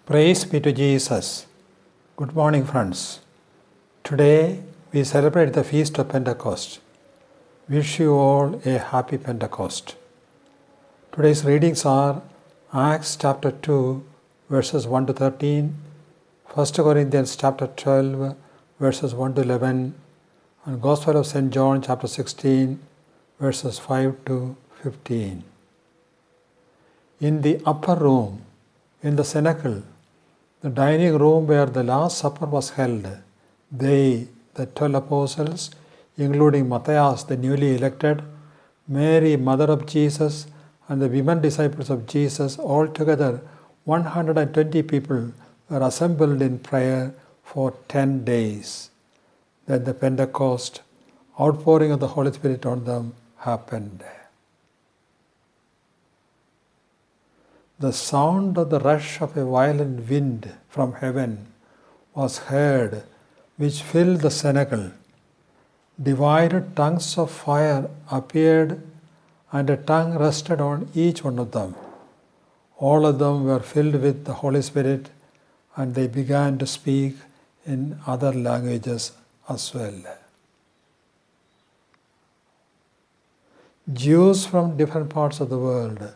Praise be to Jesus. Good morning, friends. Today we celebrate the Feast of Pentecost. Wish you all a happy Pentecost. Today's readings are Acts chapter 2, verses 1 to 13, 1 Corinthians chapter 12, verses 1 to 11, and Gospel of St. John chapter 16, verses 5 to 15. In the upper room, in the cenacle, the dining room where the Last Supper was held, they, the 12 apostles, including Matthias, the newly elected, Mary, mother of Jesus, and the women disciples of Jesus, altogether 120 people were assembled in prayer for 10 days. Then the Pentecost, outpouring of the Holy Spirit on them, happened. The sound of the rush of a violent wind from heaven was heard, which filled the cenacle. Divided tongues of fire appeared, and a tongue rested on each one of them. All of them were filled with the Holy Spirit, and they began to speak in other languages as well. Jews from different parts of the world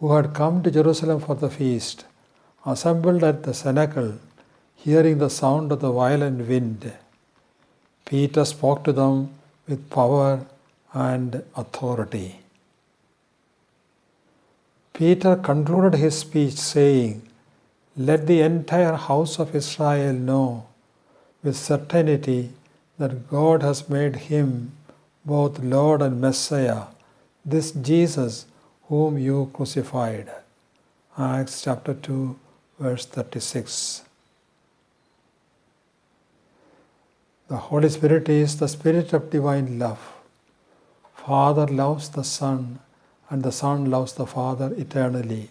who had come to Jerusalem for the feast, assembled at the cenacle, hearing the sound of the violent wind. Peter spoke to them with power and authority. Peter concluded his speech saying, "Let the entire house of Israel know with certainty that God has made him both Lord and Messiah, this Jesus whom you crucified." Acts chapter 2, verse 36. The Holy Spirit is the Spirit of divine love. Father loves the Son, and the Son loves the Father eternally.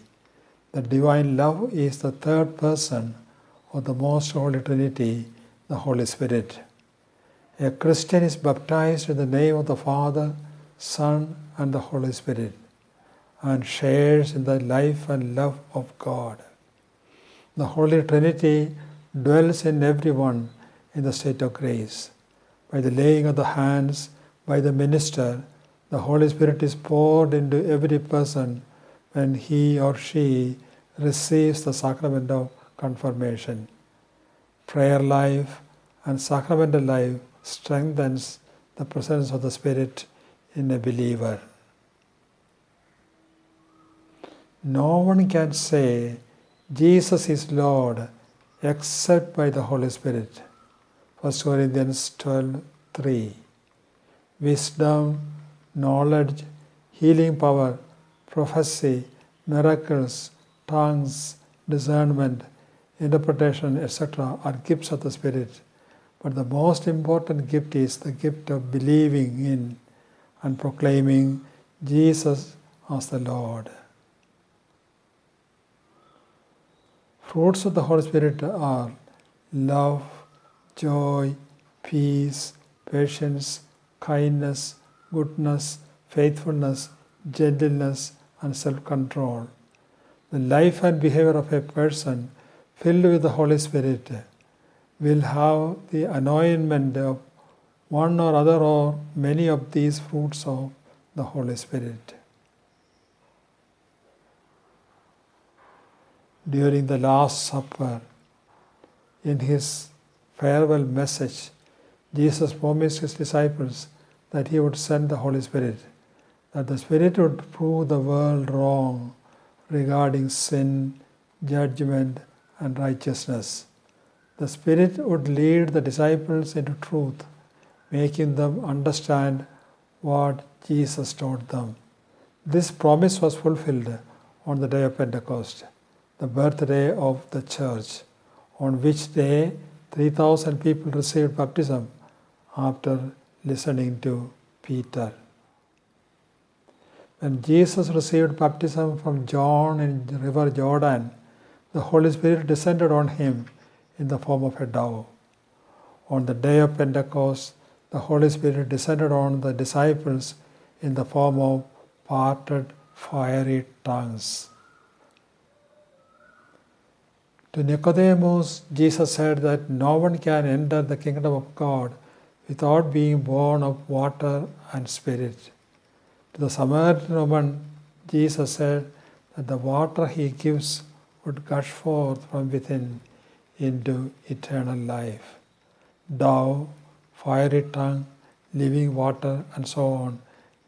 The divine love is the third person of the Most Holy Trinity, the Holy Spirit. A Christian is baptized in the name of the Father, Son, and the Holy Spirit, and shares in the life and love of God. The Holy Trinity dwells in everyone in the state of grace. By the laying of the hands by the minister, the Holy Spirit is poured into every person when he or she receives the sacrament of confirmation. Prayer life and sacramental life strengthens the presence of the Spirit in a believer. No one can say Jesus is Lord except by the Holy Spirit. 1 Corinthians 12:3. Wisdom, knowledge, healing power, prophecy, miracles, tongues, discernment, interpretation, etc. are gifts of the Spirit. But the most important gift is the gift of believing in and proclaiming Jesus as the Lord. Fruits of the Holy Spirit are love, joy, peace, patience, kindness, goodness, faithfulness, gentleness, and self-control. The life and behavior of a person filled with the Holy Spirit will have the anointment of one or other or many of these fruits of the Holy Spirit. During the Last Supper, in his farewell message, Jesus promised his disciples that he would send the Holy Spirit, that the Spirit would prove the world wrong regarding sin, judgment, and righteousness. The Spirit would lead the disciples into truth, making them understand what Jesus taught them. This promise was fulfilled on the day of Pentecost, the birthday of the Church, on which day 3,000 people received baptism after listening to Peter. When Jesus received baptism from John in the river Jordan, the Holy Spirit descended on him in the form of a dove. On the day of Pentecost, the Holy Spirit descended on the disciples in the form of parted fiery tongues. To Nicodemus, Jesus said that no one can enter the kingdom of God without being born of water and spirit. To the Samaritan woman, Jesus said that the water he gives would gush forth from within into eternal life. Dove, fiery tongue, living water, and so on.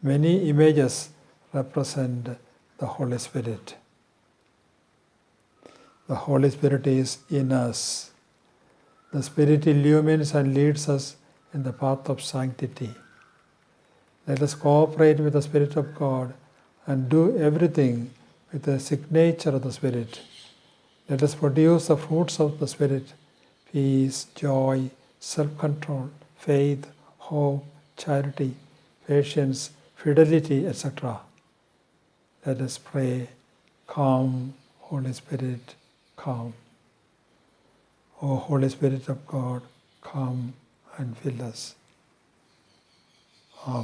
Many images represent the Holy Spirit. The Holy Spirit is in us. The Spirit illumines and leads us in the path of sanctity. Let us cooperate with the Spirit of God and do everything with the signature of the Spirit. Let us produce the fruits of the Spirit: peace, joy, self-control, faith, hope, charity, patience, fidelity, etc. Let us pray. Come, Holy Spirit, come. O Holy Spirit of God, come and fill us.